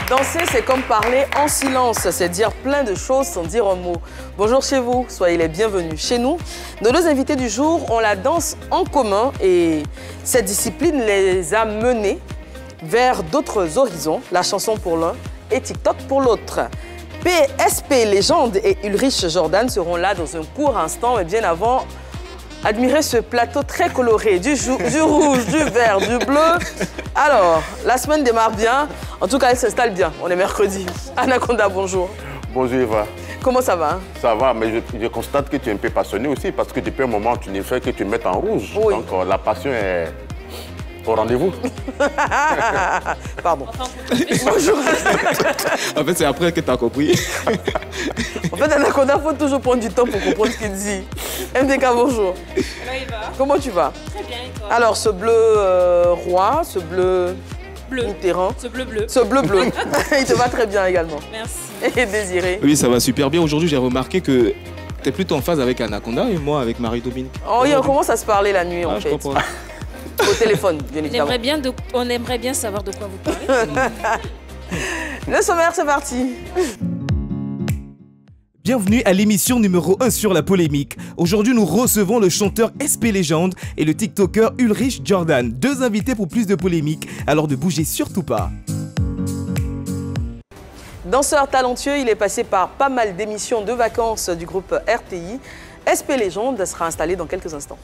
Danser, c'est comme parler en silence, c'est dire plein de choses sans dire un mot. Bonjour chez vous, soyez les bienvenus. Chez nous, nos deux invités du jour ont la danse en commun et cette discipline les a menés vers d'autres horizons, la chanson pour l'un et TikTok pour l'autre. PSP Légende et Ulrich Jordan seront là dans un court instant, mais bien avant, admirez ce plateau très coloré, du rouge, du vert, du bleu. Alors, la semaine démarre bien. En tout cas, elle s'installe bien. On est mercredi. Anaconda, bonjour. Bonjour Eva. Comment ça va? Ça va, mais je constate que tu es un peu passionné aussi parce que depuis un moment, tu ne fais que tu mets en rouge. Oui. Donc la passion est au rendez-vous. Pardon. Bonjour. En fait, c'est après que tu as compris. En fait, Anaconda, il faut toujours prendre du temps pour comprendre ce qu'il dit. MDK, bonjour. Hello Eva. Comment tu vas? Très bien et toi? Alors, ce bleu roi, ce bleu Bleu. terrain. Ce bleu. Ce bleu. Il te va très bien également. Merci. Et Désiré. Oui, ça va super bien. Aujourd'hui, j'ai remarqué que tu es plutôt en phase avec Anaconda et moi avec Marie-Dominique. Oh, oui, on commence à se parler la nuit, en Je fait. comprends. Au téléphone, bien évidemment. On aimerait bien savoir de quoi vous parlez. Le sommaire, c'est parti. Bienvenue à l'émission numéro 1 sur la polémique. Aujourd'hui, nous recevons le chanteur SP Légende et le TikToker Ulrich Jordan. Deux invités pour plus de polémique, alors ne bougez surtout pas. Danseur talentueux, il est passé par pas mal d'émissions de vacances du groupe RTI. SP Légende sera installé dans quelques instants.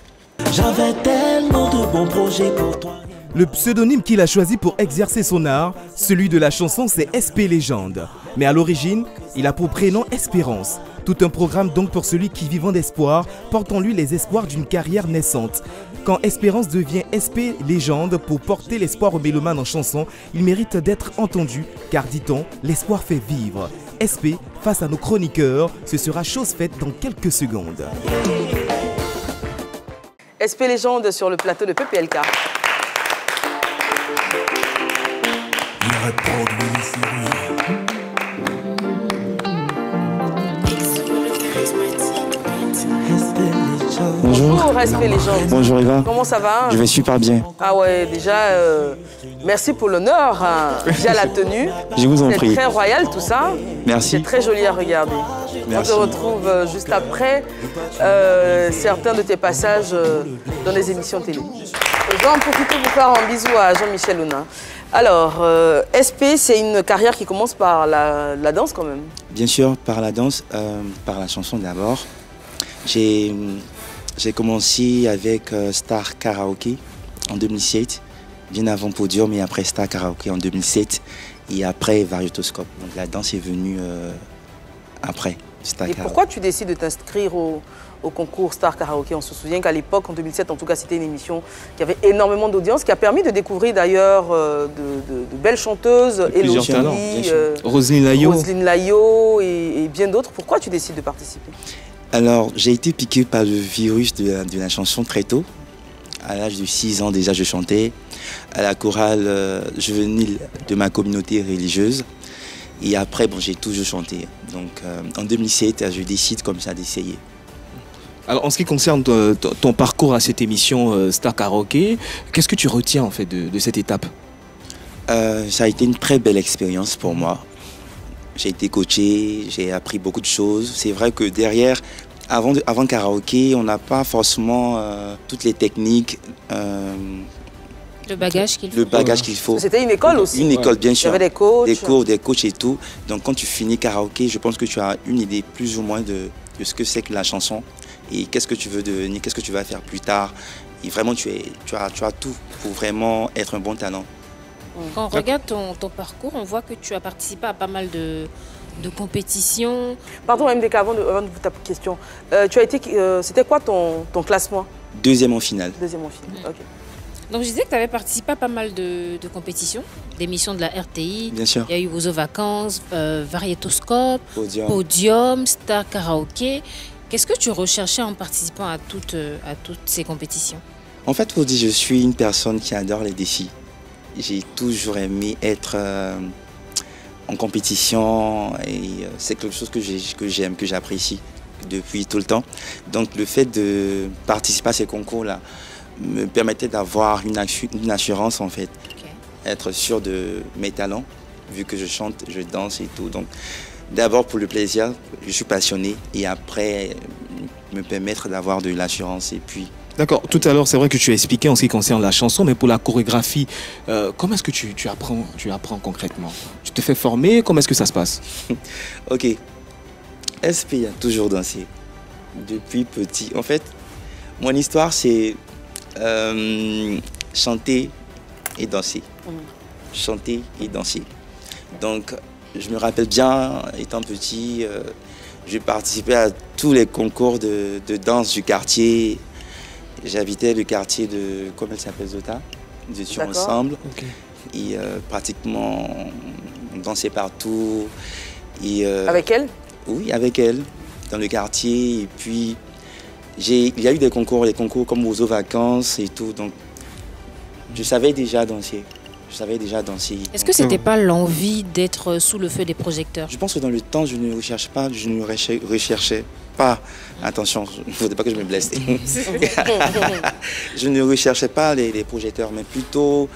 J'avais tellement de bons projets pour toi. Le pseudonyme qu'il a choisi pour exercer son art, celui de la chanson, c'est SP Légende. Mais à l'origine, il a pour prénom Espérance. Tout un programme donc pour celui qui, vivant d'espoir, porte en lui les espoirs d'une carrière naissante. Quand Espérance devient SP Légende pour porter l'espoir aux mélomanes en chanson, il mérite d'être entendu, car dit-on, l'espoir fait vivre. SP, face à nos chroniqueurs, ce sera chose faite dans quelques secondes. SP Légende sur le plateau de PPLK. Bonjour. SP Légende. Bonjour Eva. Comment ça va? Je vais super bien. Ah ouais, déjà, merci pour l'honneur. Déjà la tenue. Je vous en prie. C'est très royal tout ça. Merci. C'est très joli à regarder. Merci. On te retrouve juste après certains de tes passages dans les émissions télé. Je vais en profiter pour faire un bisou à Jean-Michel Ounin. Alors, SP, c'est une carrière qui commence par la danse quand même. Bien sûr, par la danse, par la chanson d'abord. J'ai commencé avec Star Karaoke en 2007, bien avant Podium et après Star Karaoke en 2007 et après Varietoscope. Donc la danse est venue après Star Et Karaoke. pourquoi tu décides de t'inscrire au concours Star Karaoke? On se souvient qu'à l'époque, en 2007, en tout cas, c'était une émission qui avait énormément d'audience, qui a permis de découvrir d'ailleurs de belles chanteuses, Plusieurs talents, bien sûr. Roselyne Layo et bien d'autres. Pourquoi tu décides de participer? Alors, j'ai été piqué par le virus de la chanson très tôt. À l'âge de 6 ans déjà, je chantais à la chorale juvénile de ma communauté religieuse. Et après, bon, j'ai toujours chanté. Donc, en 2007, je décide comme ça d'essayer. Alors, en ce qui concerne ton parcours à cette émission Star Karaoke, qu'est-ce que tu retiens en fait de cette étape? Ça a été une très belle expérience pour moi. J'ai été coaché, j'ai appris beaucoup de choses. C'est vrai que derrière, avant karaoké, on n'a pas forcément toutes les techniques. Le bagage qu'il faut. Le bagage qu'il faut. C'était une école aussi. Une école, bien sûr. Il y avait des coachs. Des cours, des coachs et tout. Donc quand tu finis karaoké, je pense que tu as une idée plus ou moins de ce que c'est que la chanson. Et qu'est-ce que tu veux devenir, qu'est-ce que tu vas faire plus tard. Et vraiment, tu as tout pour vraiment être un bon talent. Quand on regarde ton parcours, on voit que tu as participé à pas mal de compétitions. Pardon, MDK, avant de ta question. C'était quoi ton classement? Deuxième en finale. Deuxième en finale, ok. Donc je disais que tu avais participé à pas mal de compétitions, d'émissions de la RTI. Bien sûr. Il y a eu Vos Vacances, Varietoscope, Podium. Star Karaoke. Qu'est-ce que tu recherchais en participant à toutes ces compétitions? En fait, faut dire, je suis une personne qui adore les défis. J'ai toujours aimé être en compétition et c'est quelque chose que j'aime, que j'apprécie depuis tout le temps. Donc le fait de participer à ces concours-là me permettait d'avoir une assurance en fait, être sûr de mes talents vu que je chante, je danse et tout. Donc, d'abord pour le plaisir, je suis passionné et après, me permettre d'avoir de l'assurance et puis... D'accord, tout à l'heure, c'est vrai que tu as expliqué en ce qui concerne la chanson, mais pour la chorégraphie, comment est-ce que tu apprends concrètement? Tu te fais former? Comment est-ce que ça se passe? Ok, SP a toujours dansé, depuis petit. En fait, mon histoire, c'est chanter et danser. Chanter et danser. Donc, je me rappelle bien, étant petit, je participais à tous les concours de danse du quartier. J'habitais le quartier de, comment elle s'appelle, Zota. Nous étions ensemble. Okay. Et pratiquement, on dansait partout. Et, avec elle? Oui, avec elle, dans le quartier. Et puis, il y a eu des concours comme aux vacances et tout. Donc, je savais déjà danser. Est-ce que c'était pas l'envie d'être sous le feu des projecteurs? Je pense que dans le temps, je ne recherchais pas. Attention, il ne faudrait pas que je me blesse. Je ne recherchais pas les projecteurs, mais plutôt,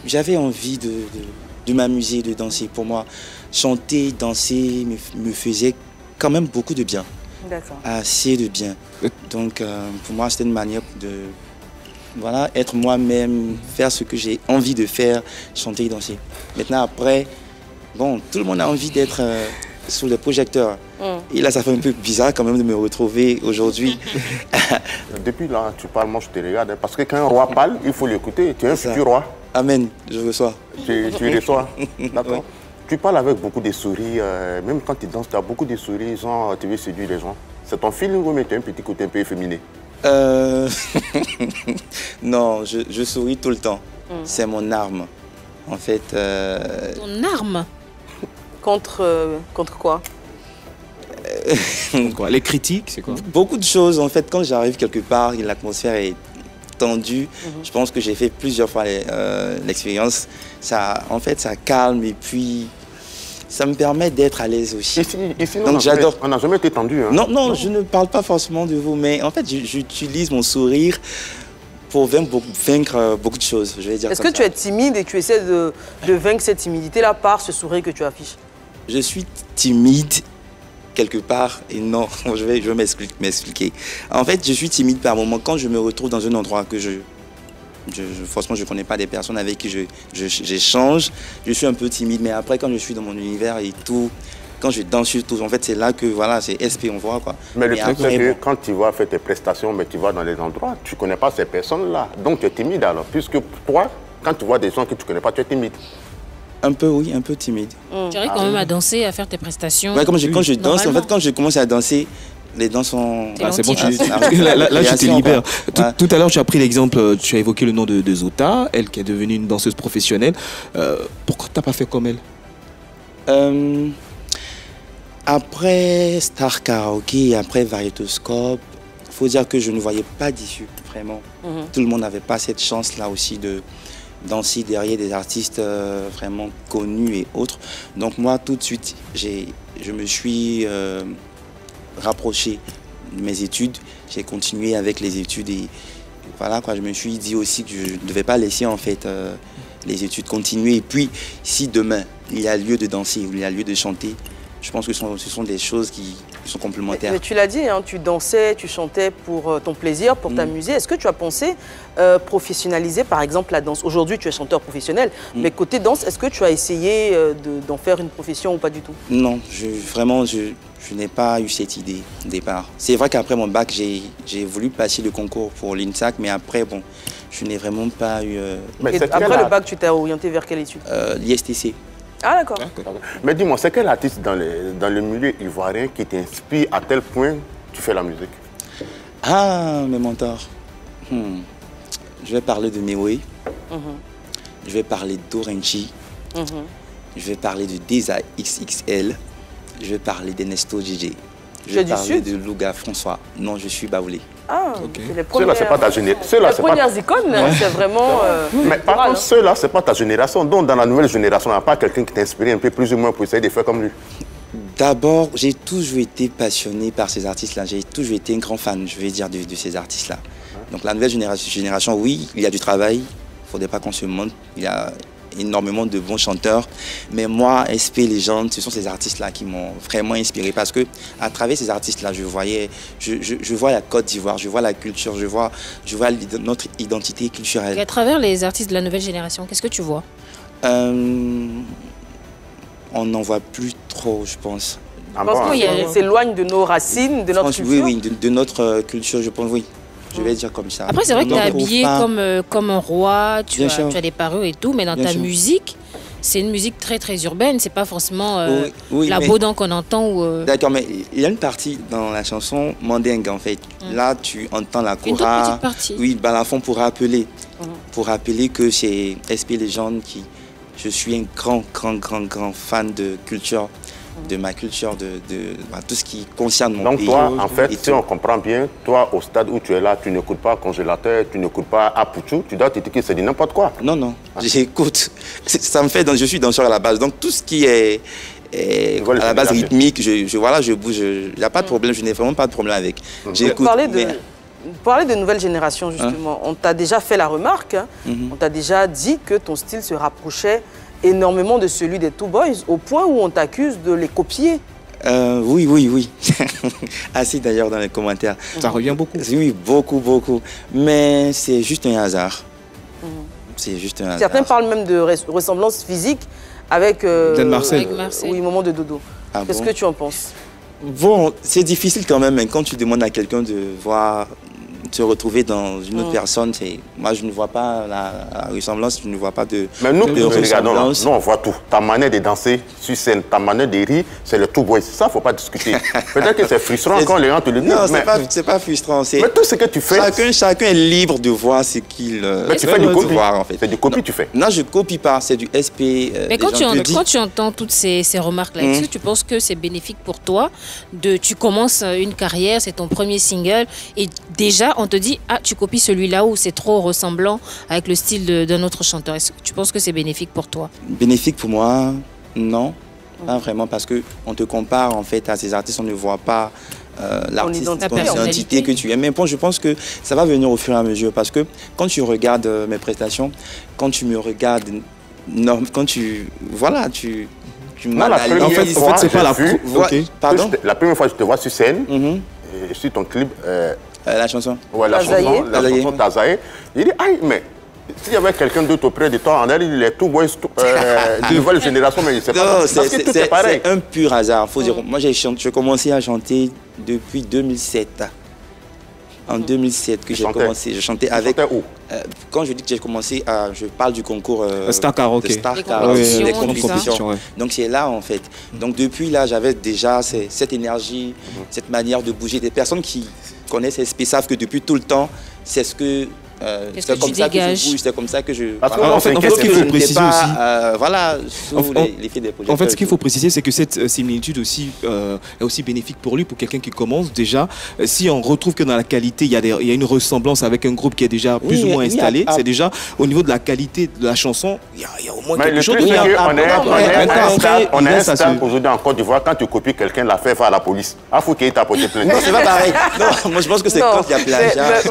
j'avais envie de m'amuser, de danser. Pour moi, chanter, danser me faisait quand même beaucoup de bien. D'accord. Assez de bien. Donc, pour moi, c'était une manière de... Voilà, être moi-même, faire ce que j'ai envie de faire, chanter et danser. Maintenant, après, bon, tout le monde a envie d'être sous les projecteurs. Et là, ça fait un peu bizarre quand même de me retrouver aujourd'hui. Depuis là, tu parles, moi je te regarde. Parce que quand un roi parle, il faut l'écouter. Tu es un futur roi. Amen, je reçois. Tu reçois, d'accord. Oui. Tu parles avec beaucoup de sourires. Même quand tu danses, tu as beaucoup de sourires. Genre, tu veux séduire les gens. C'est ton feeling ou tu as un petit côté un peu efféminé? Non, je souris tout le temps. C'est mon arme. En fait... Ton arme? Contre quoi? Les critiques, c'est quoi? Beaucoup de choses. En fait, quand j'arrive quelque part et l'atmosphère est tendue, je pense que j'ai fait plusieurs fois l'expérience. En fait, ça calme et puis... Ça me permet d'être à l'aise aussi. Ici, donc j'adore. On n'a jamais été tendu. Hein. Non, je ne parle pas forcément de vous, mais en fait, j'utilise mon sourire pour vaincre beaucoup de choses. Je vais dire. Est-ce que tu es timide et tu essaies de vaincre cette timidité-là par ce sourire que tu affiches? Je suis timide quelque part et non, je vais m'expliquer. En fait, je suis timide par moment quand je me retrouve dans un endroit que forcément, je ne connais pas des personnes avec qui j'échange. Je suis un peu timide, mais après, quand je suis dans mon univers et tout, quand je danse sur tout, en fait, c'est là que, voilà, c'est SP, on voit, quoi. Mais le truc, c'est que quand tu vas faire tes prestations, mais tu vas dans les endroits, tu ne connais pas ces personnes-là. Donc, tu es timide, alors. Puisque toi, quand tu vois des gens que tu ne connais pas, tu es timide. Un peu, oui, un peu timide. Tu arrives quand même à danser, à faire tes prestations? Ouais, quand je danse, en fait, quand je commence à danser, les danses sont... c'est bon, là tu te libères. Tout à l'heure, tu as pris l'exemple, tu as évoqué le nom de Zota, elle qui est devenue une danseuse professionnelle. Pourquoi tu n'as pas fait comme elle? Après Star Karaoke, après Variétoscope, il faut dire que je ne voyais pas d'issue, vraiment. Tout le monde n'avait pas cette chance-là aussi de danser derrière des artistes vraiment connus et autres. Donc moi, tout de suite, je me suis... rapproché de mes études, j'ai continué avec les études et voilà quoi, je me suis dit aussi que je ne devais pas laisser en fait les études continuer et puis si demain il y a lieu de danser ou il y a lieu de chanter, je pense que ce sont des choses qui sont complémentaires. Mais tu l'as dit, hein, tu dansais, tu chantais pour ton plaisir, pour t'amuser. Est-ce que tu as pensé professionnaliser par exemple la danse? Aujourd'hui tu es chanteur professionnel, mais côté danse, est-ce que tu as essayé d'en faire une profession ou pas du tout? Non, vraiment je n'ai pas eu cette idée au départ. C'est vrai qu'après mon bac, j'ai voulu passer le concours pour l'INSAC, mais après, bon, je n'ai vraiment pas eu... Après le bac, tu t'es orienté vers quelle étude? L'ISTC. Ah d'accord. Mais dis-moi, c'est quel artiste dans le milieu ivoirien qui t'inspire à tel point tu fais la musique? Ah, mes mentors. Je vais parler de Mewe. Je vais parler d'Orenchi. Je vais parler de Deza XXL. Je vais parler d'Ernesto JJ. Je vais parler de Louga François. Non, je suis baoulé. Ah, okay. Ceux-là, c'est pas ta génération. Les premières icônes, c'est vraiment... mais par contre, ceux-là, c'est pas ta génération. Donc, dans la nouvelle génération, il n'y a pas quelqu'un qui t'inspire un peu plus ou moins pour essayer de faire comme lui? D'abord, j'ai toujours été passionné par ces artistes-là. J'ai toujours été un grand fan, je vais dire, de ces artistes-là. Donc, la nouvelle génération, oui, il y a du travail. Il ne faudrait pas qu'on se montre. Il y a énormément de bons chanteurs. Mais moi, SP Légende, ce sont ces artistes-là qui m'ont vraiment inspiré parce que à travers ces artistes-là, je vois la Côte d'Ivoire, je vois la culture, je vois notre identité culturelle. Et à travers les artistes de la nouvelle génération, qu'est-ce que tu vois? On n'en voit plus trop, je pense. Je pense qu'on s'éloigne de nos racines, de notre culture. Oui, de notre culture, je pense, oui. Je vais dire comme ça. Après, c'est vrai que tu es habillé comme un roi, tu as des parures et tout, mais dans ta musique, c'est une musique très très urbaine, c'est pas forcément la Baudin qu'on entend. D'accord, mais il y a une partie dans la chanson mandingue en fait. Là, tu entends la chorale. Une toute petite partie. Oui, balafon pour rappeler que c'est SP Légende qui. Je suis un grand fan de culture, de ma culture, de tout ce qui concerne mon pays. Donc toi, en fait, si on comprend bien, toi, au stade où tu es là, tu n'écoutes pas Congélateur, tu n'écoutes pas Apuchou, tu dois t'étiqueter, c'est n'importe quoi. Non, j'écoute. Ça me fait, je suis danseur à la base. Donc tout ce qui est à la base rythmique, je bouge. Il n'y a pas de problème, je n'ai vraiment pas de problème avec. J'écoute. Parler de nouvelle génération, justement, on t'a déjà fait la remarque, on t'a déjà dit que ton style se rapprochait énormément de celui des Two Boys, au point où on t'accuse de les copier. Oui. Assez d'ailleurs dans les commentaires. Ça revient beaucoup. Oui, beaucoup. Mais c'est juste un hasard. C'est juste un hasard. Certains parlent même de ressemblance physique avec Marcel. Oui, Moment de Dodo. Qu'est-ce que tu en penses? Bon, c'est difficile quand même, mais quand tu demandes à quelqu'un de se retrouver dans une autre personne, moi je ne vois pas la ressemblance, je ne vois pas de Mais nous, regardons, ressemblance. nous on voit tout. Ta manière de danser sur scène, ta manière de rire, c'est le Two Boys. Ça, il ne faut pas discuter. Peut-être que c'est frustrant quand les gens te le disent. Non, c'est pas frustrant. Mais tout ce que tu fais... Chacun est libre de voir ce qu'il mais tu fais du copie. En fait. C'est du copie tu fais. Non, je ne copie pas, c'est du SP. Mais quand tu entends toutes ces remarques-là, est-ce que tu penses que c'est bénéfique pour toi tu commences une carrière, c'est ton premier single, et déjà on te dit « Ah, tu copies celui-là où c'est trop ressemblant avec le style d'un autre chanteur ». Est-ce que tu penses que c'est bénéfique pour toi? Bénéfique pour moi, non. Pas vraiment, parce qu'on te compare en fait à ces artistes, on ne voit pas l'artiste, l'identité que tu es. Mais bon, je pense que ça va venir au fur et à mesure, parce que quand tu regardes mes prestations, quand tu me regardes, quand tu... Voilà, tu m'analyses. En fait, c'est pas Pardon? La première fois que je te vois sur scène, sur ton clip... la chanson. Ouais, la chanson Tazaïe. Il dit, aïe, mais s'il y avait quelqu'un d'autre auprès de toi, on a dit les Two Boys de nouvelle génération, mais je ne sais pas. C'est un pur hasard. Faut dire, moi, j'ai commencé à chanter depuis 2007. En 2007 que j'ai commencé. Je chantais avec... où? Quand je dis que j'ai commencé, je parle du concours Star Karaoke. Les compétitions. Donc c'est là en fait. Donc depuis là, j'avais déjà cette énergie, cette manière de bouger. Des personnes qui connaissent SP savent que depuis tout le temps, c'est ce que... c'est comme ça que je bouge, c'est comme ça que je... En fait, ce qu'il faut préciser aussi... voilà, sous l'effet des projets. En fait, ce qu'il faut préciser, c'est que cette similitude aussi est aussi bénéfique pour lui, pour quelqu'un qui commence déjà. Si on retrouve que dans la qualité, il y a une ressemblance avec un groupe qui est déjà plus ou moins installé, c'est déjà au niveau de la qualité de la chanson, il y a au moins quelque chose. On est un star aujourd'hui en Côte d'Ivoire, quand tu copies quelqu'un, l'affaire va à la police. Ah, faut qu'il t'a porté plainte. Non, c'est pas pareil. Non, moi je pense que c'est quand il y a plagiat.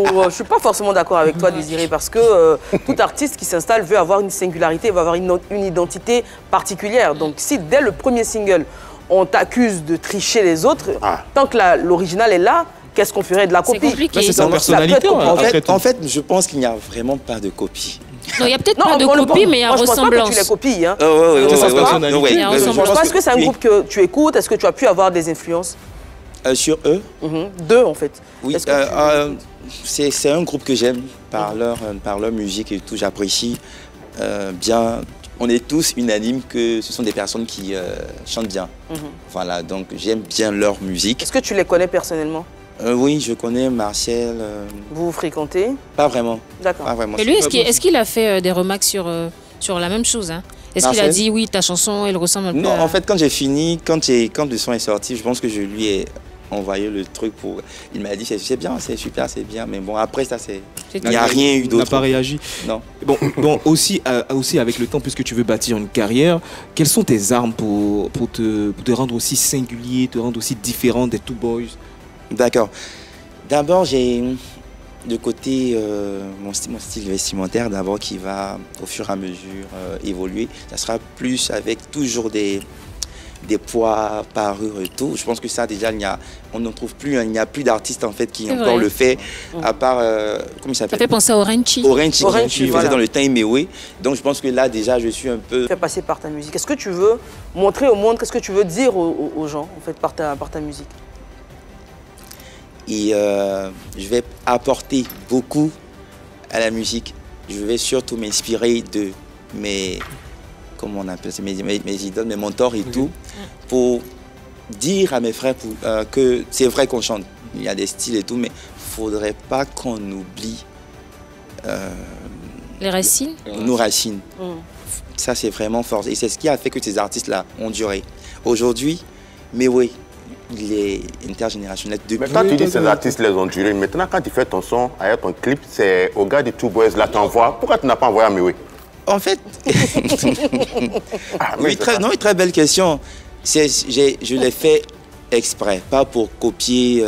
Mais je ne suis pas forcément d'accord avec toi, Désiré, parce que tout artiste qui s'installe veut avoir une singularité, veut avoir une identité particulière. Donc si dès le premier single, on t'accuse de tricher les autres, tant que l'original est là, qu'est-ce qu'on ferait de la copie? C'est compliqué. C'est sa personnalité. En fait, je pense qu'il n'y a vraiment pas de copie. Non, il n'y a peut-être pas de copie, mais il y a ressemblance. Je ne pense pas que tu les copies. Hein. C'est sa personnalité. Est-ce que c'est un groupe que tu écoutes? Est-ce que tu as pu avoir des influences? Sur eux? Deux, en fait. Oui, c'est un groupe que j'aime par leur musique et tout. J'apprécie bien. On est tous unanimes que ce sont des personnes qui chantent bien. Voilà, donc j'aime bien leur musique. Est-ce que tu les connais personnellement? Oui, je connais Martial. Vous vous fréquentez? Pas vraiment. D'accord. Et lui, est-ce qu'il a fait des remarques sur la même chose, hein? Est-ce qu'il a dit, oui, ta chanson, elle ressemble un peu Non, en fait, quand j'ai fini, quand le son est sorti, je pense que je lui ai envoyé le truc pour... Il m'a dit, c'est bien, c'est super, c'est bien. Mais bon, après ça, il n'y a rien eu d'autre. Il n'a pas réagi. Non. Bon aussi avec le temps, puisque tu veux bâtir une carrière, quelles sont tes armes pour te rendre aussi singulier, te rendre aussi différent des Two Boys? D'accord. D'abord, j'ai de côté mon style vestimentaire d'abord qui va au fur et à mesure évoluer. Ça sera plus avec toujours des poids, parures et tout. Je pense que ça déjà, on n'en trouve plus. Il n'y a plus d'artistes en fait qui encore le fait, à part, comment il s'appelle? Ça fait penser à Orenchi. Orenchi qui faisait dans le temps Imewe. Donc je pense que là déjà, je suis un peu... Fais passer par ta musique. Qu'est-ce que tu veux montrer au monde? Qu'est-ce que tu veux dire aux gens en fait, par ta musique? Et je vais apporter beaucoup à la musique. Je vais surtout m'inspirer de mes... Comment on appelle ça, mes idoles, mes mentors et tout, pour dire à mes frères que c'est vrai qu'on chante, il y a des styles et tout, mais il ne faudrait pas qu'on oublie les racines. Nos racines. Ça, c'est vraiment fort. Et c'est ce qui a fait que ces artistes-là ont duré. Aujourd'hui, mais oui, il est intergénérationnel. Mais quand tu dis que ces artistes les ont duré, maintenant quand tu fais ton son, avec ton clip, c'est au gars de Two Boys, là, tu envoies. Pourquoi tu n'as pas envoyé à Mewe? En fait, oui, très belle question. Je l'ai fait exprès, pas pour copier.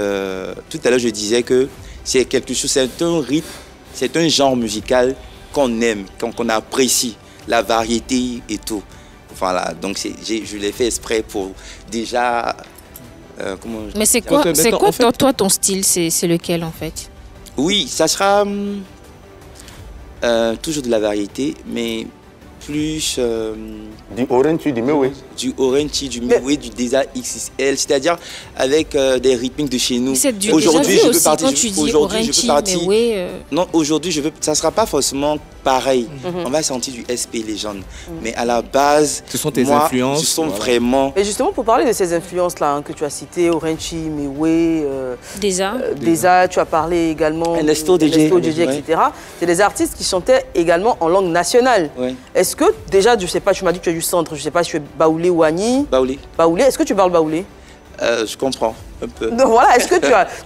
Tout à l'heure, je disais que c'est quelque chose, c'est un rythme, c'est un genre musical qu'on aime, qu'on apprécie, la variété et tout. Voilà, donc je l'ai fait exprès pour déjà... Mais c'est quoi, toi, ton style, c'est lequel en fait? Oui, ça sera... toujours de la variété, mais plus... du Orenchi, du Mewe. Du Orenchi, du Mewe, du Deza XXL, c'est-à-dire avec des rythmiques de chez nous. Aujourd'hui, je peux partir... Aujourd'hui, je peux partir... Non, aujourd'hui, ça ne sera pas forcément pareil. On va sentir du SP Legend. Mais à la base, ce sont tes influences. Ce sont vraiment... Et justement, pour parler de ces influences-là que tu as citées, Orenchi, Mewe, Deza, tu as parlé également Ernesto DJ, etc. C'est des artistes qui chantaient également en langue nationale. Est-ce que, déjà, je ne sais pas, tu m'as dit que tu es du centre, je ne sais pas si tu es Baoulé ou Agni. Baoulé. Baoulé, est-ce que tu parles Baoulé? Je comprends un peu. Donc voilà, est-ce que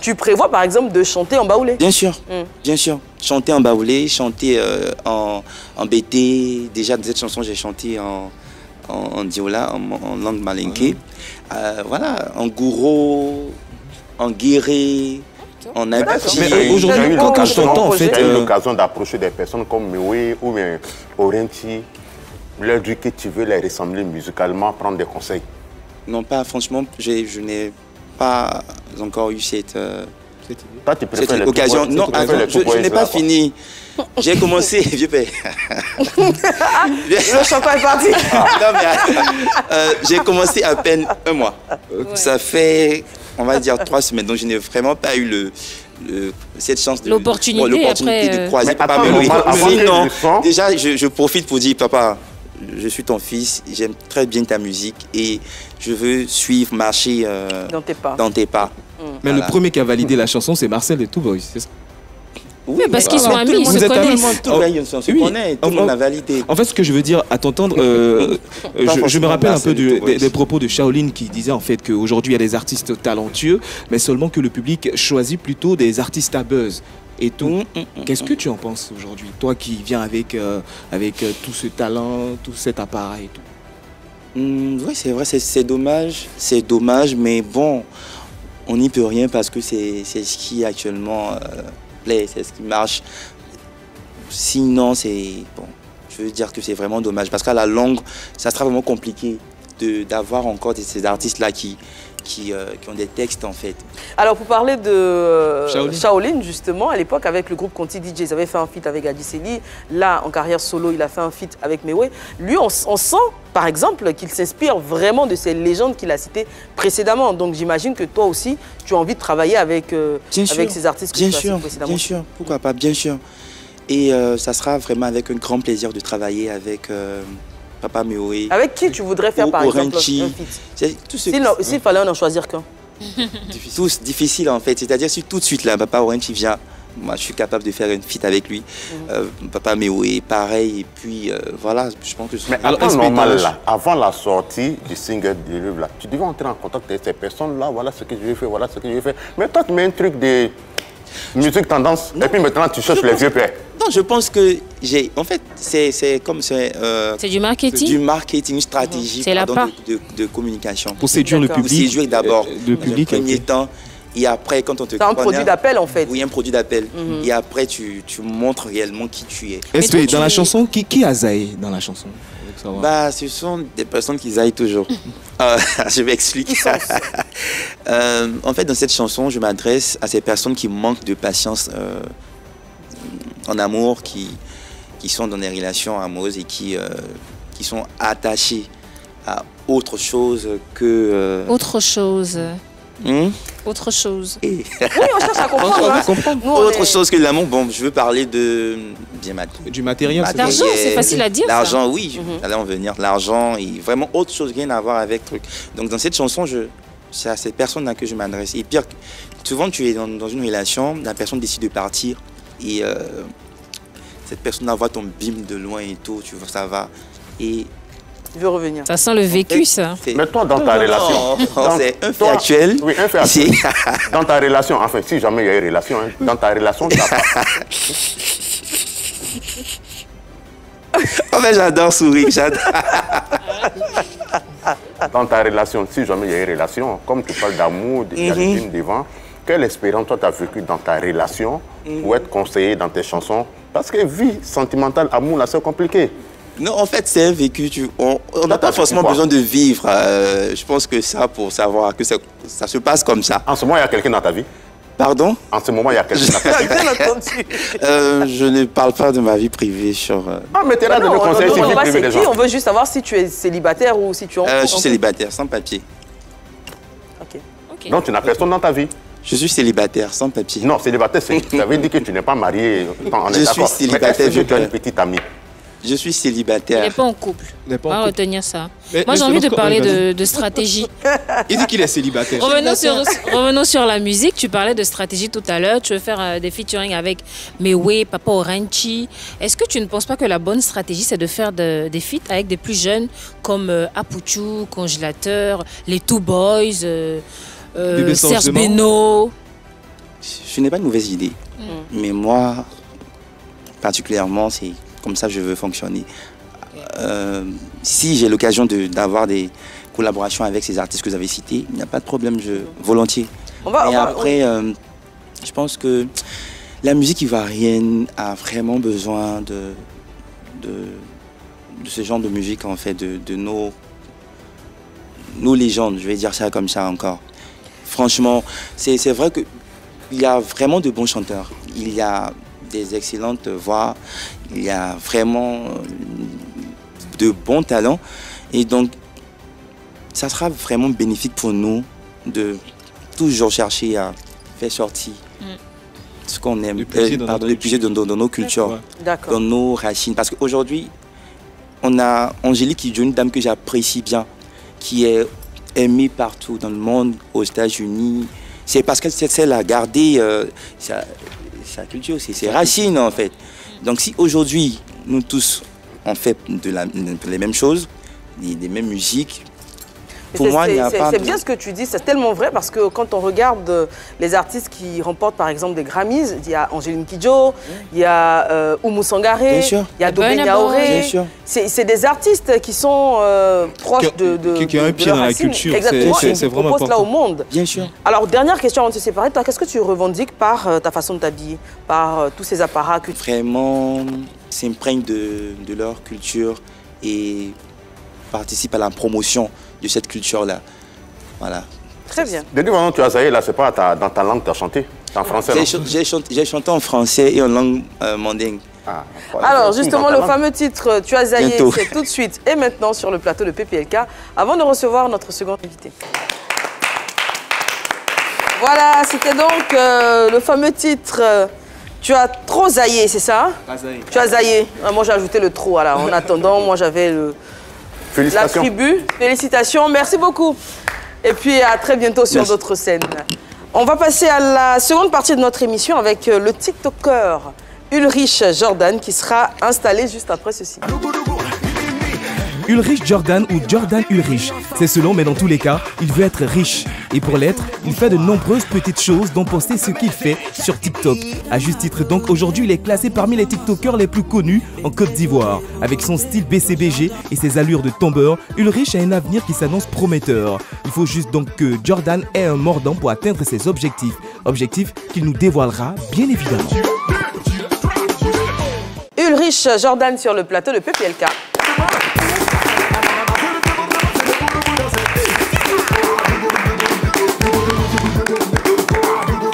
tu prévois par exemple de chanter en Baoulé? Bien sûr, bien sûr. Chanter en Baoulé, chanter en BT. Déjà, dans cette chanson, j'ai chanté en Diola, en langue malinké. Voilà, en Gouro, en Guéré, en Abidjan. Mais aujourd'hui, quand je t'entends, en fait... J'ai eu l'occasion d'approcher des personnes comme Mewe ou Orenchi, leur dire que tu veux les ressembler musicalement, prendre des conseils. Non, pas franchement, je n'ai pas encore eu cette occasion. Non, je n'ai pas fini. J'ai commencé, vieux père. Le champagne est parti. J'ai commencé à peine un mois. Ça fait, on va dire, 3 semaines. Donc je n'ai vraiment pas eu cette chance l'opportunité de croiser Papa Mewe. Sinon, déjà, je profite pour dire, papa, je suis ton fils, j'aime très bien ta musique et je veux suivre, marcher dans tes pas. Mais le premier qui a validé la chanson, c'est Marcel de Two Boys, c'est ça? Oui, parce qu'ils sont amis, ils se connaissent. Tout le monde a validé. En fait, ce que je veux dire, à t'entendre, je me rappelle un peu des propos de Shaolin qui disait en fait qu'aujourd'hui, il y a des artistes talentueux, mais seulement que le public choisit plutôt des artistes à buzz. Et tout. Qu'est-ce que tu en penses aujourd'hui, toi qui viens avec tout ce talent, tout cet appareil et tout? Oui, c'est vrai, c'est dommage, mais bon, on n'y peut rien parce que c'est ce qui actuellement plaît, c'est ce qui marche. Sinon, bon, je veux dire que c'est vraiment dommage parce qu'à la longue, ça sera vraiment compliqué d'avoir encore ces artistes-là qui ont des textes en fait. Alors pour parler de Shaolin justement, à l'époque avec le groupe Conti DJ, ils avaient fait un feat avec Adiseli. Là, en carrière solo, il a fait un feat avec Mewe. Lui, on sent par exemple qu'il s'inspire vraiment de ces légendes qu'il a citées précédemment. Donc j'imagine que toi aussi, tu as envie de travailler avec ces artistes que tu as cités précédemment. Bien sûr, pourquoi pas, bien sûr. Et ça sera vraiment avec un grand plaisir de travailler avec... Papa Mewe. Avec qui tu voudrais faire par exemple un feat? S'il fallait en choisir qu'un. Tous difficiles en fait. C'est-à-dire si tout de suite là, Papa Orenchi vient, moi je suis capable de faire une feat avec lui. Papa Mewe, pareil. Et puis voilà, je pense que... Mais alors, normal là, avant la sortie du single de Love là, tu devais entrer en contact avec ces personnes-là, voilà ce que je vais faire, voilà ce que je vais faire. Mais toi tu mets un truc de musique tendance, et puis maintenant tu cherches les vieux pères. Non, je pense que en fait, c'est comme... C'est du marketing. Du marketing, une stratégie de communication. Pour séduire le public. Pour séduire d'abord. Le public. Dans un premier temps. Et après, quand on te connaît... C'est un produit d'appel, en fait. Oui, un produit d'appel. Et après, tu montres réellement qui tu es. Est-ce que dans la chanson, qui a zaï dans la chanson? Bah, ce sont des personnes qui zaïent toujours. Je vais expliquer. En fait, dans cette chanson, je m'adresse à ces personnes qui manquent de patience en amour, qui sont dans des relations amoureuses et qui sont attachées à autre chose que... Autre chose. Autre chose. Oui, on cherche à comprendre. Autre chose que l'amour. Bon, je veux parler du matériel. L'argent, c'est facile à dire. L'argent, oui, j'allais en venir. L'argent et vraiment autre chose, rien à voir avec truc. Donc dans cette chanson, c'est à ces personnes-là que je m'adresse. Et pire, souvent tu es dans une relation, la personne décide de partir et cette personne-là voit ton bim de loin et tout, tu vois, ça va. Et il veut revenir. Ça sent le vécu, ça. Mais toi, dans ta relation... C'est un fait actuel. Oui, un fait actuel. Dans ta relation, enfin, si jamais il y a une relation, hein, dans ta relation, tu n'as pas... Oh, mais j'adore sourire, j'adore. Dans ta relation, si jamais il y a une relation, comme tu parles d'amour, il y a des films devant, quelle expérience toi tu as vécu dans ta relation pour être conseillé dans tes chansons? Parce que vie sentimentale, amour, là, c'est compliqué. Non, en fait, c'est un vécu. On n'a pas forcément besoin de vivre. Je pense que ça, pour savoir que ça se passe comme ça. En ce moment, il y a quelqu'un dans ta vie? Pardon? En ce moment, il y a quelqu'un dans ta vie? Je ne parle pas de ma vie privée sur... Ah, mais tu es là de me conseiller sur vie privée des gens. On veut juste savoir si tu es célibataire ou si tu es en couple. Je suis célibataire, sans papier. Ok. Donc, tu n'as personne dans ta vie? Je suis célibataire, sans papier. Non, célibataire, ça veut dire que tu n'es pas marié. Je suis célibataire. Mais est-ce que tu as une petite amie? Je suis célibataire. Il n'est pas en couple. On va retenir ça. Moi, j'ai envie de parler de stratégie. Il dit qu'il est célibataire. Revenons sur la musique. Tu parlais de stratégie tout à l'heure. Tu veux faire des featuring avec Mewe, Papa Oranchi. Est-ce que tu ne penses pas que la bonne stratégie, c'est de faire des feats avec des plus jeunes comme Apuchu, Congélateur, les Two Boys, Serge Beno? Ce n'est pas une mauvaise idée. Mais moi, particulièrement, c'est... Comme ça, je veux fonctionner. Si j'ai l'occasion d'avoir des collaborations avec ces artistes que vous avez cités, il n'y a pas de problème, volontiers. Après, je pense que la musique ivoirienne a vraiment besoin de ce genre de musique, en fait, de nos légendes, je vais dire ça comme ça encore. Franchement, c'est vrai qu'il y a vraiment de bons chanteurs. Il y a des excellentes voix, il y a vraiment de bons talents et donc ça sera vraiment bénéfique pour nous de toujours chercher à faire sortir ce qu'on aime, le plaisir dans nos cultures, dans nos racines. Parce qu'aujourd'hui, on a Angélique qui est une dame que j'apprécie bien, qui est aimée partout dans le monde, aux États-Unis. C'est parce qu'elle sait à garder sa culture, c'est ses racines en fait. Donc si aujourd'hui, nous tous, on fait les mêmes choses, les mêmes musiques, pour moi, il n'y a pas... C'est bien ce que tu dis, c'est tellement vrai parce que quand on regarde les artistes qui remportent par exemple des Grammys, il y a Angéline Kidjo, il y a Oumou Sangaré, il y a Dobé Niaoré. C'est des artistes qui sont proches de qui ont un pied dans la culture. Exactement, c'est vraiment important. Là au monde. Bien sûr. Alors, dernière question avant de se séparer, toi, qu'est-ce que tu revendiques par ta façon de t'habiller, par tous ces apparats que tu... Vraiment, s'imprègne de leur culture et participe à la promotion de cette culture-là. Voilà. Très bien. Depuis maintenant, tu as zaï, là, c'est pas dans ta langue que tu as chanté? C'est en français, J'ai chanté en français et en langue mandingue. Ah, voilà. Alors, justement, le fameux titre, tu as zaïé, c'est tout de suite et maintenant sur le plateau de PPLK, avant de recevoir notre second invité. Voilà, c'était donc le fameux titre... Tu as trop zaïé, c'est ça? Tu as zaïé. Ah, moi, j'ai ajouté le trop. Alors, en attendant, moi, j'avais la tribu. Félicitations. Merci beaucoup. Et puis, à très bientôt sur d'autres scènes. On va passer à la seconde partie de notre émission avec le TikToker Ulrich Jordan qui sera installé juste après ceci. Ulrich Jordan ou Jordan Ulrich. C'est selon, mais dans tous les cas, il veut être riche. Et pour l'être, il fait de nombreuses petites choses dont poster ce qu'il fait sur TikTok. À juste titre donc, aujourd'hui, il est classé parmi les TikTokers les plus connus en Côte d'Ivoire. Avec son style BCBG et ses allures de tombeur, Ulrich a un avenir qui s'annonce prometteur. Il faut juste donc que Jordan ait un mordant pour atteindre ses objectifs. Objectifs qu'il nous dévoilera bien évidemment. Ulrich Jordan sur le plateau de PPLK.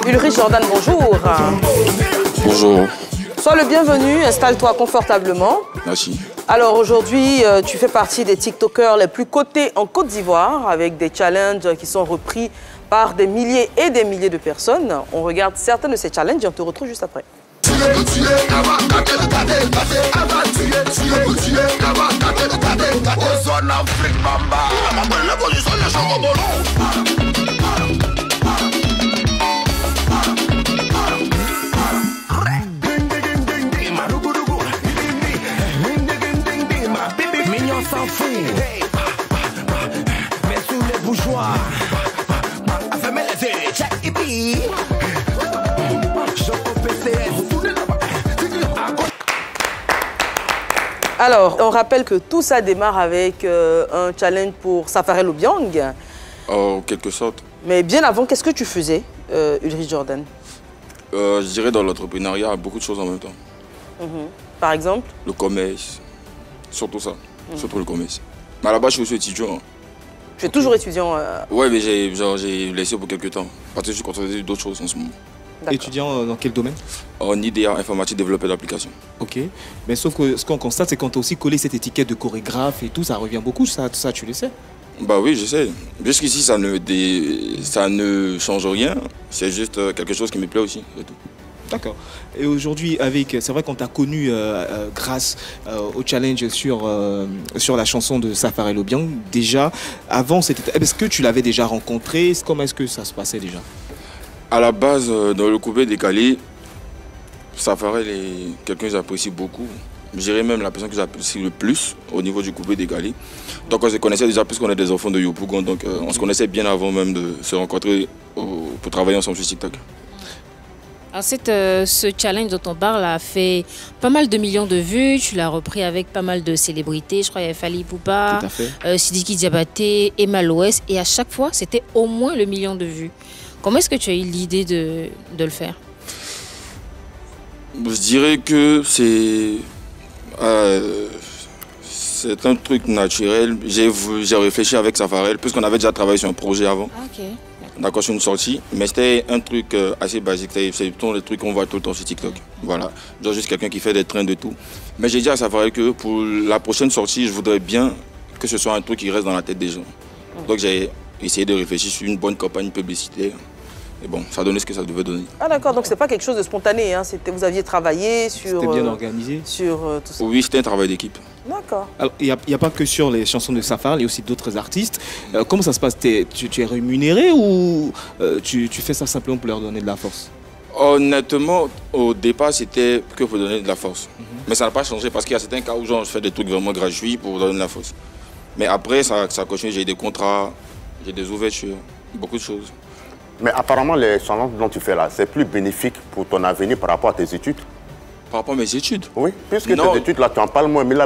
Ulrich Jordan, bonjour. Bonjour. Sois le bienvenu, installe-toi confortablement. Merci. Alors aujourd'hui, tu fais partie des TikTokers les plus cotés en Côte d'Ivoire avec des challenges qui sont repris par des milliers et des milliers de personnes. On regarde certains de ces challenges et on te retrouve juste après. Alors, on rappelle que tout ça démarre avec un challenge pour Safarel Obiang. En quelque sorte. Mais bien avant, qu'est-ce que tu faisais, Ulrich Jordan? Je dirais dans l'entrepreneuriat, beaucoup de choses en même temps. Par exemple? Le commerce, surtout ça, surtout le commerce. Mais à la base, je suis aussi étudiant. Tu es toujours étudiant? Ouais, mais j'ai laissé pour quelques temps, parce que je suis concentré sur d'autres choses en ce moment. Étudiant dans quel domaine? En IDA, informatique, développeur d'application. Ok, mais sauf que ce qu'on constate, c'est quand tu as aussi collé cette étiquette de chorégraphe et tout, ça revient beaucoup, ça tu le sais? Bah oui, je sais. Jusqu'ici, ça ne change rien, c'est juste quelque chose qui me plaît aussi, c'est tout. D'accord. Et aujourd'hui, c'est vrai qu'on t'a connu grâce au challenge sur la chanson de Safarel Obiang. Déjà, avant, est-ce que tu l'avais déjà rencontré? Comment est-ce que ça se passait déjà? À la base, dans le coupé décalé, Safarel est quelqu'un que j'apprécie beaucoup. Je dirais même la personne que j'apprécie le plus au niveau du coupé décalé. Donc on se connaissait déjà plus qu'on est des enfants de Yopougon, donc on se connaissait bien avant même de se rencontrer pour travailler ensemble sur TikTok. Alors ce challenge dont on parle a fait pas mal de millions de vues. Tu l'as repris avec pas mal de célébrités. Je crois qu'il y avait Fally Ipupa, Sidiki Diabaté, Emma Loès. Et à chaque fois, c'était au moins le million de vues. Comment est-ce que tu as eu l'idée de le faire? Je dirais que c'est un truc naturel. J'ai réfléchi avec Safarel, puisqu'on avait déjà travaillé sur un projet avant. D'accord, sur une sortie, mais c'était un truc assez basique. C'est plutôt les trucs qu'on voit tout le temps sur TikTok. Voilà, genre juste quelqu'un qui fait des trains de tout. Mais j'ai dit à Safarel que pour la prochaine sortie, je voudrais bien que ce soit un truc qui reste dans la tête des gens. Donc j'ai essayé de réfléchir sur une bonne campagne publicitaire. Et bon, ça a donné ce que ça devait donner. Ah d'accord, donc c'est pas quelque chose de spontané, hein. Vous aviez travaillé sur... C'était bien organisé. Sur tout ça. Oui, c'était un travail d'équipe. D'accord. Alors, il n'y a pas que sur les chansons de Safarel, il y a aussi d'autres artistes. Comment ça se passe? Tu es rémunéré ou tu fais ça simplement pour leur donner de la force? Honnêtement, au départ, c'était que pour donner de la force. Mais ça n'a pas changé parce qu'il y a certains cas où genre, je fais des trucs vraiment gratuits pour donner de la force. Mais après, ça continue. J'ai des contrats, j'ai des ouvertures, beaucoup de choses. Mais apparemment, les changements dont tu fais là, c'est plus bénéfique pour ton avenir par rapport à tes études? Par rapport à mes études? Oui, puisque tes études, là, tu en parles moins, mais là,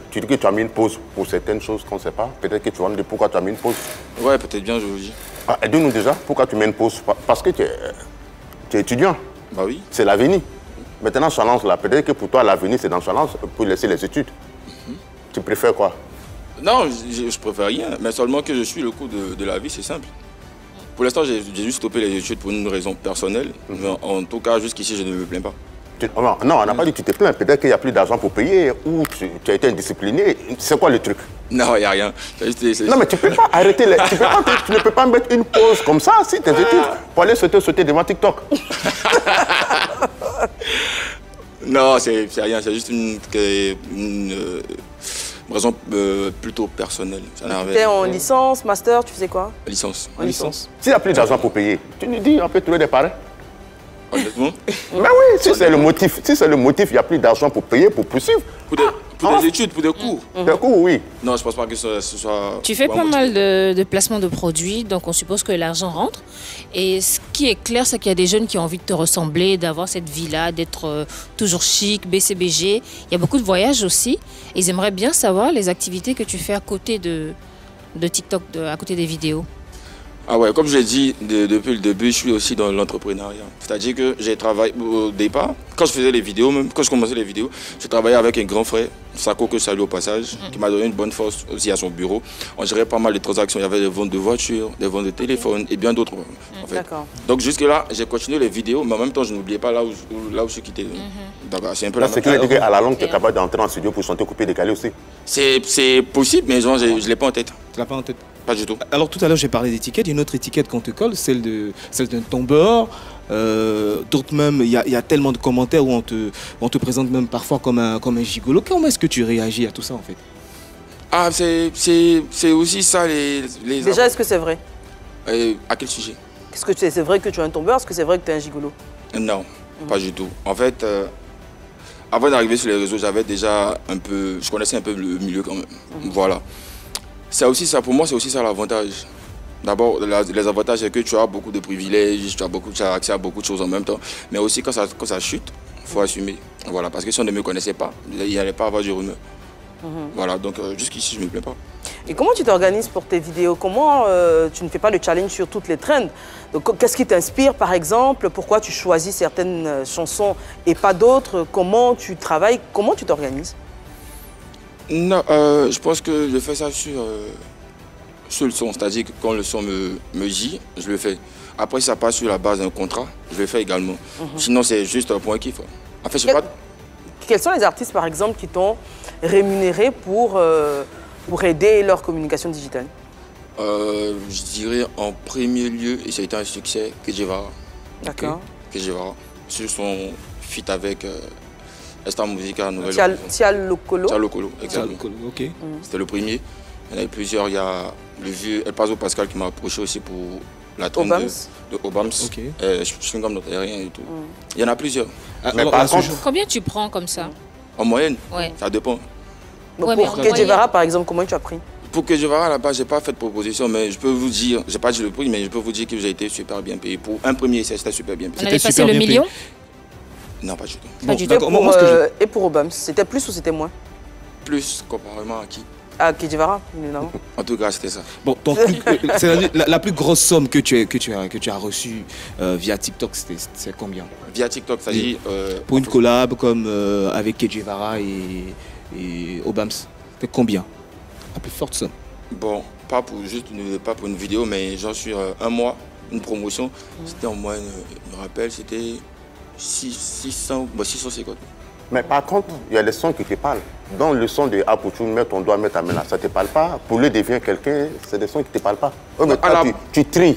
tu dis que tu as mis une pause pour certaines choses qu'on ne sait pas. Peut-être que tu vas me dire pourquoi tu as mis une pause. Ouais, peut-être bien, je vous dis. Ah, aide-nous déjà, pourquoi tu mets une pause? Parce que tu es étudiant. Bah oui. C'est l'avenir. Maintenant, challenge là, peut-être que pour toi, l'avenir, c'est dans challenge pour laisser les études. Tu préfères quoi? Non, je préfère rien, mais seulement que je suis le cours de la vie, c'est simple. Pour l'instant, j'ai juste stoppé les études pour une raison personnelle. Mais en tout cas, jusqu'ici, je ne me plains pas. Non, on n'a pas dit que tu te plains. Peut-être qu'il n'y a plus d'argent pour payer ou tu as été indiscipliné. C'est quoi le truc? Non, il n'y a rien. Non, mais tu ne peux pas arrêter. Tu ne peux pas mettre une pause comme ça, si tes études, pour aller sauter devant TikTok. Non, c'est rien. C'est juste une raison plutôt personnelle. Tu es en licence, master, tu faisais quoi? Licence. En licence. S'il n'y a plus d'argent pour payer, tu nous dis, on peut trouver des parrains. Honnêtement? Ben oui, si c'est le motif, il n'y a plus d'argent pour payer, pour poursuivre. Pour des études, pour des cours. Des cours, oui. Non, je pense pas que ce soit... Tu fais pas mal de placements de produits, donc on suppose que l'argent rentre. Et ce qui est clair, c'est qu'il y a des jeunes qui ont envie de te ressembler, d'avoir cette vie-là, d'être toujours chic, BCBG. Il y a beaucoup de voyages aussi. Et ils aimeraient bien savoir les activités que tu fais à côté de TikTok, à côté des vidéos. Ah ouais, comme je l'ai dit depuis le début, je suis aussi dans l'entrepreneuriat. C'est-à-dire que j'ai travaillé au départ, quand je faisais les vidéos, même quand je commençais les vidéos, je travaillais avec un grand frère, Sako, que je salue au passage, qui m'a donné une bonne force aussi à son bureau. On gérait pas mal de transactions, il y avait des ventes de voitures, des ventes de téléphones et bien d'autres en fait. Donc jusque-là, j'ai continué les vidéos, mais en même temps, je n'oubliais pas là où je suis quitté. C'est un peu ce qui veut dire qu'à la longue, tu es capable d'entrer en studio pour chanter coupé décalé aussi. C'est possible, mais genre, je ne l'ai pas en tête. Tu l'as pas en tête? Pas du tout. Alors tout à l'heure j'ai parlé d'étiquette, il y a une autre étiquette qu'on te colle, celle d'un tombeur. D'autres même, il y a tellement de commentaires où on te présente même parfois comme un gigolo. Comment est-ce que tu réagis à tout ça en fait? Ah, c'est aussi ça les... Déjà, est-ce que c'est vrai? À quel sujet? Est-ce que c'est vrai que tu es un tombeur? Est-ce que c'est vrai que tu es un gigolo? Non, pas du tout. En fait, avant d'arriver sur les réseaux, j'avais déjà je connaissais un peu le milieu quand même. Voilà. C'est aussi ça, pour moi, c'est aussi ça l'avantage. D'abord, les avantages, c'est que tu as beaucoup de privilèges, tu as accès à beaucoup de choses en même temps. Mais aussi, quand ça chute, il faut assumer. Voilà, parce que si on ne me connaissait pas, il n'y allait pas avoir du rumeur. Voilà, donc jusqu'ici, je ne me plains pas. Et comment tu t'organises pour tes vidéos? Comment tu ne fais pas de challenge sur toutes les trends? Qu'est-ce qui t'inspire, par exemple? Pourquoi tu choisis certaines chansons et pas d'autres? Comment tu travailles? Comment tu t'organises? Non, je pense que je fais ça sur le son. C'est-à-dire que quand le son me dit, je le fais. Après, si ça passe sur la base d'un contrat, je le fais également. Sinon, c'est juste pour un kiff. En fait, je sais pas... Quels sont les artistes, par exemple, qui t'ont rémunéré pour aider leur communication digitale? Je dirais en premier lieu, et ça a été un succès, Kedjevara. D'accord. Kedjevara. Sur son feat avec... Star Musica, nouvelle. Tial Colo, exactement. Ok. C'était le premier. Il y en avait plusieurs. Il y a le vieux El Paso Pascal qui m'a approché aussi pour la trend de Obams. Okay. Je suis comme notre rien et tout. Il y en a plusieurs. Combien tu prends comme ça? En moyenne? Ouais. Ça dépend. Pour Kedjevara, par exemple, comment tu as pris? Pour Kedjevara, là-bas, je n'ai pas fait de proposition, mais je peux vous dire, je n'ai pas dit le prix, mais je peux vous dire que j'ai été super bien payé. Pour un premier essai, c'était super bien payé. On avait passé le million? Non, pas du tout. Pas du tout. Et pour Obams, c'était plus ou c'était moins? Plus, comparément à qui? À Kedjevara, évidemment. En tout cas, c'était ça. Bon, c'est la plus grosse somme que tu as reçue via TikTok, c'est combien? Via TikTok, ça dit... pour une collab comme avec Kedjevara et Obams, c'était combien? La plus forte somme? Bon, pas pour une vidéo, mais genre sur un mois, une promotion, c'était en moyenne, je me rappelle, c'était 650. Mais par contre, il y a des sons qui te parlent. Dans le son de Apu, tu mets ton doigt, mets ta main là, ça ne te parle pas. Pour lui devenir quelqu'un, c'est des sons qui ne te parlent pas. Oh, mais toi, tu tries.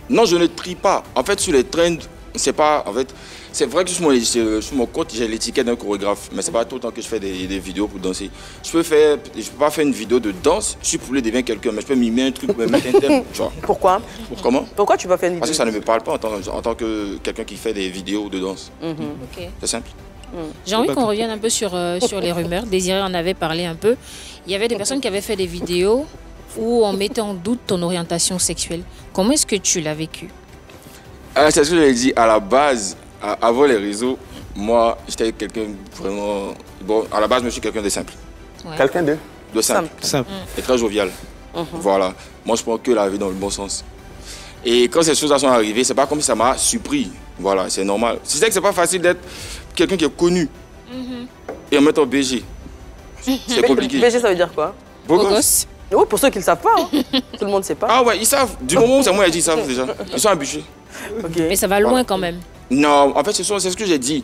Non, je ne trie pas. En fait, sur les trends, c'est pas... En fait, c'est vrai que sur mon compte, j'ai l'étiquette d'un chorégraphe. Mais c'est pas tout le temps que je fais des vidéos pour danser. Je peux pas faire une vidéo de danse si pour lui devenir quelqu'un. Mais je peux mimer un truc, me mettre un thème, tu vois. Pourquoi? Comment? Pourquoi tu vas faire une vidéo? Parce que ça ne me parle pas en tant que quelqu'un qui fait des vidéos de danse. C'est simple. J'ai envie qu'on revienne un peu sur les rumeurs. Désiré en avait parlé un peu. Il y avait des personnes qui avaient fait des vidéos où on mettait en doute ton orientation sexuelle. Comment est-ce que tu l'as vécu? C'est ce que j'avais dit à la base, avant les réseaux. Moi, j'étais quelqu'un vraiment... Bon, à la base, je suis quelqu'un de simple. Ouais. Quelqu'un de simple. Et très jovial. Voilà. Moi, je prends que la vie dans le bon sens. Et quand ces choses-là sont arrivées, c'est pas comme si ça m'a surpris. Voilà, c'est normal. Tu sais que c'est pas facile d'être quelqu'un qui est connu et en même temps BG. C'est compliqué. BG, ça veut dire quoi? Beau gosse. Oui, pour ceux qui ne le savent pas. Hein. Tout le monde ne sait pas. Ah ouais, ils savent. Du moment où c'est moi, ils savent déjà. Ils sont habitués. Okay. Mais ça va loin quand même. Non, en fait, c'est ce que j'ai dit.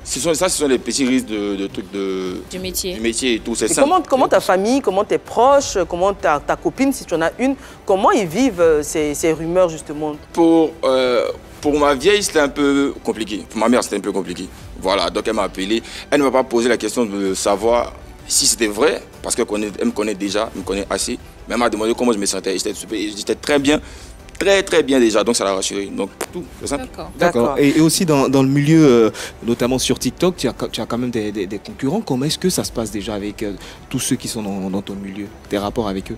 Ce sont les petits risques de trucs du métier. Du métier et tout. C'est comment ta famille, comment tes proches, comment ta copine, si tu en as une, comment ils vivent ces rumeurs justement? Pour ma vieille, c'était un peu compliqué. Pour ma mère, c'était un peu compliqué. Voilà, donc elle m'a appelé. Elle ne m'a pas posé la question de savoir si c'était vrai, parce qu'elle me connaît déjà, elle me connaît assez. Mais elle m'a demandé comment je me sentais. J'étais très bien. très bien déjà, donc ça l'a rassuré. Donc tout, c'est ça. D'accord. Et aussi dans le milieu, notamment sur TikTok, tu as quand même des concurrents. Comment est-ce que ça se passe déjà avec tous ceux qui sont dans ton milieu, tes rapports avec eux?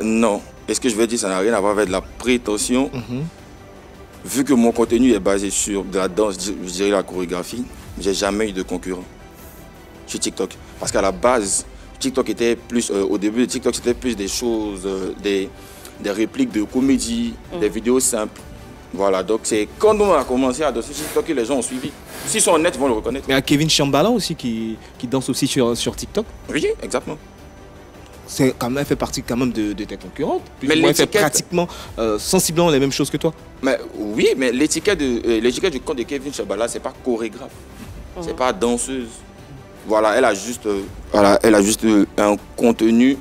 Non. Et ce que je vais dire, ça n'a rien à voir avec de la prétention. Vu que mon contenu est basé sur de la danse, je dirais la chorégraphie, j'ai jamais eu de concurrent sur TikTok. Parce qu'à la base, TikTok était plus, au début de TikTok, c'était plus des choses, des répliques de comédie, des vidéos simples. Voilà, donc c'est quand on a commencé à danser sur TikTok que les gens ont suivi. S'ils sont honnêtes, ils vont le reconnaître. Mais il y a Kevin Shambhala aussi qui danse aussi sur TikTok. Oui, exactement. C'est quand même fait partie quand même de tes concurrentes. Mais elle fait pratiquement sensiblement les mêmes choses que toi. Mais oui, mais l'étiquette du compte de Kevin Shambhala, c'est pas chorégraphe, c'est pas danseuse. Voilà, elle a juste un contenu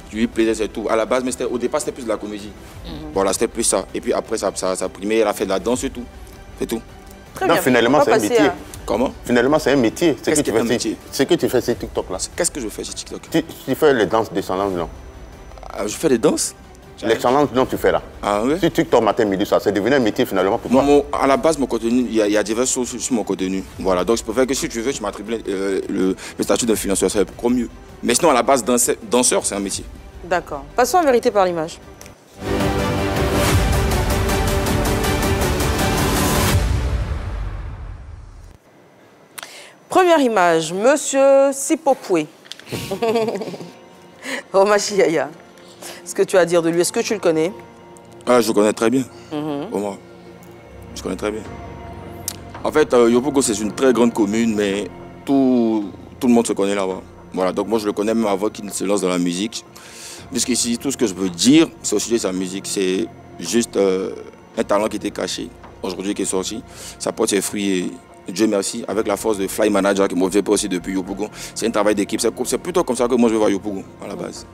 qui lui plaisait, c'est tout. À la base, mais au départ, c'était plus de la comédie. Voilà, c'était plus ça. Et puis après, ça a primé, elle a fait de la danse et tout. C'est tout. Très bien. Finalement, c'est un métier. Comment? Finalement, c'est un métier. Qu'est-ce que tu fais? Ce que tu fais sur TikTok là. Qu'est-ce que je fais sur TikTok? Tu fais les danses descendantes, non? Je fais des danses? Les challenges dont tu fais là. Ah oui? Sur TikTok, matin, midi, ça, c'est devenu un métier finalement pour toi. À la base, mon contenu, il y a diverses choses sur mon contenu. Voilà, donc je préfère que si tu veux, tu m'attribues le statut d'influenceur, ça va beaucoup mieux. Mais sinon, à la base, danseur, c'est un métier. D'accord. Passons à vérité par l'image. Première image, Monsieur Sipopoué. Romachi Yaya. Est-ce que tu as à dire de lui? Est-ce que tu le connais? Je le connais très bien. Moi, je connais très bien. En fait, Yopougon, c'est une très grande commune, mais tout le monde se connaît là-bas. Voilà, donc moi, je le connais même avant qu'il se lance dans la musique. Jusqu'ici, tout ce que je veux dire, c'est au sujet de sa musique. C'est juste un talent qui était caché, aujourd'hui qui est sorti. Ça porte ses fruits et Dieu merci, avec la force de Fly Manager qui m'a fait aussi depuis Yopougon. C'est un travail d'équipe. C'est plutôt comme ça que moi je vais voir Yopougon à la base.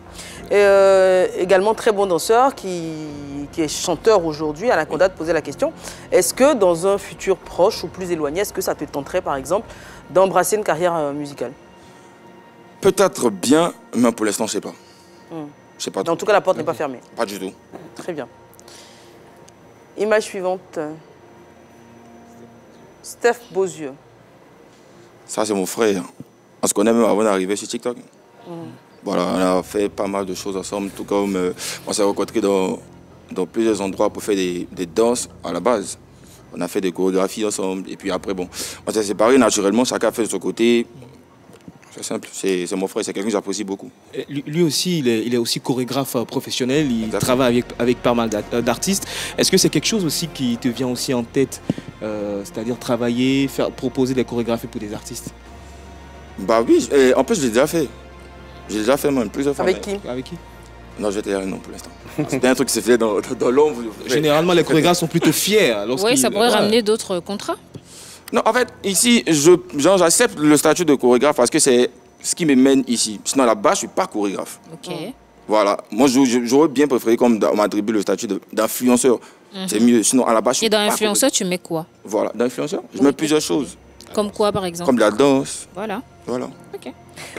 Et également très bon danseur qui est chanteur aujourd'hui. Anaconda te posait la question. Est-ce que dans un futur proche ou plus éloigné, est-ce que ça te tenterait par exemple d'embrasser une carrière musicale? Peut-être bien, mais pour l'instant je ne sais pas. Je sais pas. En tout cas, la porte n'est pas fermée. Pas du tout. Très bien. Image suivante. Steph Beauzieux. Ça, c'est mon frère. On se connaît même avant d'arriver sur TikTok. Voilà, on a fait pas mal de choses ensemble, tout comme on s'est rencontrés dans plusieurs endroits pour faire des danses à la base. On a fait des chorégraphies ensemble, et puis après, bon, on s'est séparés naturellement, chacun a fait de son côté. C'est simple, c'est mon frère, c'est quelqu'un que j'apprécie beaucoup. Lui aussi, il est aussi chorégraphe professionnel, il travaille avec pas mal d'artistes. Est-ce que c'est quelque chose aussi qui te vient aussi en tête, c'est-à-dire travailler, proposer des chorégraphies pour des artistes? Bah oui, en plus je l'ai déjà fait. J'ai déjà fait même plusieurs fois. Avec qui? Non, je vais te dire non pour l'instant. C'était un truc qui s'est fait dans l'ombre. Généralement, les chorégraphes sont plutôt fiers. Oui, ça pourrait ramener d'autres contrats. Non, en fait, ici, j'accepte le statut de chorégraphe parce que c'est ce qui me mène ici. Sinon, là-bas, je ne suis pas chorégraphe. Ok. Voilà. Moi, j'aurais bien préféré qu'on m'attribue le statut d'influenceur. C'est mieux. Sinon, à la base, je suis pas. Et dans influenceur, tu mets quoi? Voilà, d'influenceur, je mets plusieurs choses. Comme quoi, par exemple? Comme la danse. Voilà. Ok.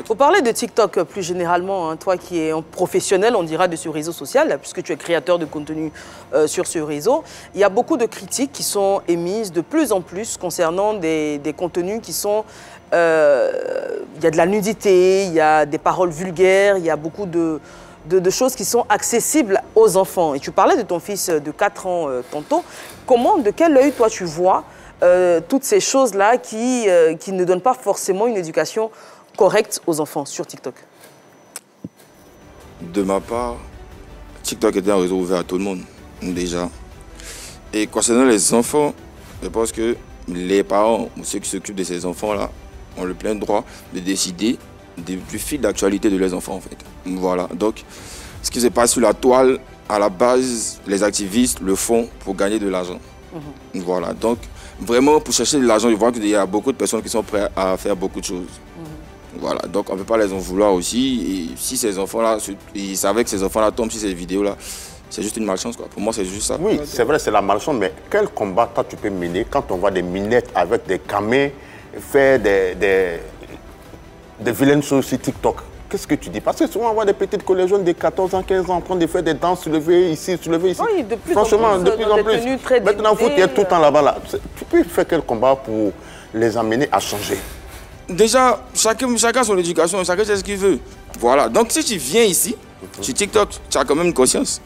Pour parler de TikTok plus généralement, hein, toi qui es un professionnel, on dira, de ce réseau social, puisque tu es créateur de contenu sur ce réseau, il y a beaucoup de critiques qui sont émises de plus en plus concernant des contenus qui sont... il y a de la nudité, il y a des paroles vulgaires, il y a beaucoup de choses qui sont accessibles aux enfants. Et tu parlais de ton fils de 4 ans tantôt. De quel œil, toi, tu vois toutes ces choses-là qui ne donnent pas forcément une éducation correcte aux enfants sur TikTok? De ma part, TikTok était un réseau ouvert à tout le monde, déjà. Et concernant les enfants, je pense que les parents, ou ceux qui s'occupent de ces enfants-là, ont le plein droit de décider du fil d'actualité de leurs enfants, en fait. Voilà. Donc, ce qui se passe sur la toile, à la base, les activistes le font pour gagner de l'argent. Voilà. Donc, vraiment, pour chercher de l'argent, je vois qu'il y a beaucoup de personnes qui sont prêtes à faire beaucoup de choses. Voilà, donc on ne peut pas les en vouloir aussi. Et si ces enfants-là, ils savaient que ces enfants-là tombent sur ces vidéos-là, c'est juste une malchance, quoi. Pour moi, c'est juste ça. Oui, c'est vrai, c'est la malchance, mais quel combat toi tu peux mener quand on voit des minettes avec des camés faire des vilaines choses sur TikTok qu'est-ce que tu dis? Parce que souvent, on voit des petites collégiennes de 14 ans, 15 ans en train de faire des danses soulevées ici, soulevées ici. Oui, de plus Franchement, en plus, de plus en plus. Maintenant, il faut qu'il y ait tout le temps là-bas. Là. Tu peux faire quel combat pour les amener à changer? Déjà, chacun a son éducation, chacun sait ce qu'il veut. Voilà. Donc, si tu viens ici, sur TikTok, tu as quand même une conscience.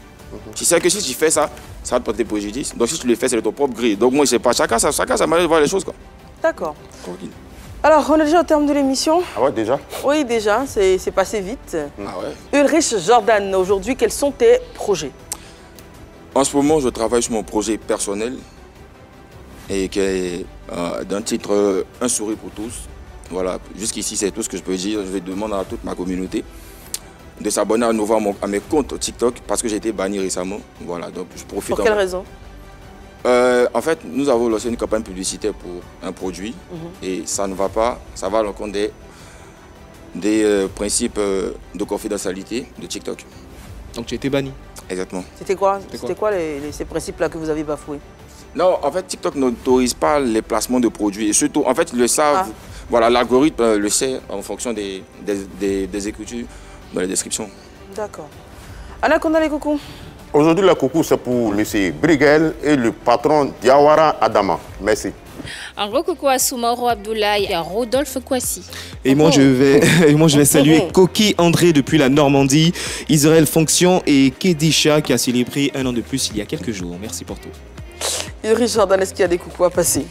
Tu sais que si tu fais ça, ça va te porter préjudice. Donc, si tu le fais, c'est de ton propre gré. Donc, moi, je sais pas. Chacun sa manière de voir les choses, quoi. D'accord. Alors, on est déjà au terme de l'émission. Ah ouais, déjà? Oui, déjà. C'est passé vite. Ah ouais. Ulrich Jordan, aujourd'hui, quels sont tes projets? En ce moment, je travaille sur mon projet personnel et qui est d'un titre Un sourire pour tous. Voilà, jusqu'ici, c'est tout ce que je peux dire. Je vais demander à toute ma communauté de s'abonner à nouveau à mes comptes TikTok parce que j'ai été banni récemment. Voilà, donc je profite. Pour quelle raison? En fait, nous avons lancé une campagne publicitaire pour un produit et ça ne va pas, ça va à l'encontre des principes de confidentialité de TikTok. Donc tu as été banni? Exactement. C'était quoi ces principes-là que vous avez bafoués? Non, en fait, TikTok n'autorise pas les placements de produits et surtout, en fait, ils le savent. Voilà, l'algorithme le sait en fonction des écritures dans les descriptions. D'accord. Anaconda les coucous. Aujourd'hui, le coucou, c'est pour M. Briguel et le patron Diawara Adama. Merci. Un gros coucou à Soumaro Abdoulaye et à Rodolphe Kouassi. Et moi, je vais saluer Koki André depuis la Normandie, Israël Fonction et Kedisha qui a célébré 1 an de plus il y a quelques jours. Merci pour tout. Ulrich Jordan, est-ce qu'il y a des coucous à passer?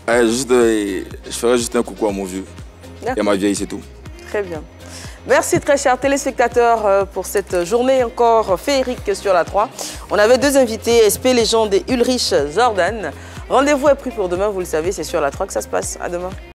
Je ferai juste un coucou à mon vieux et à ma vieille, c'est tout. Très bien. Merci très chers téléspectateurs pour cette journée encore féerique sur la 3. On avait 2 invités, SP Légende et Ulrich Jordan. Rendez-vous est pris pour demain, vous le savez, c'est sur la 3 que ça se passe. À demain.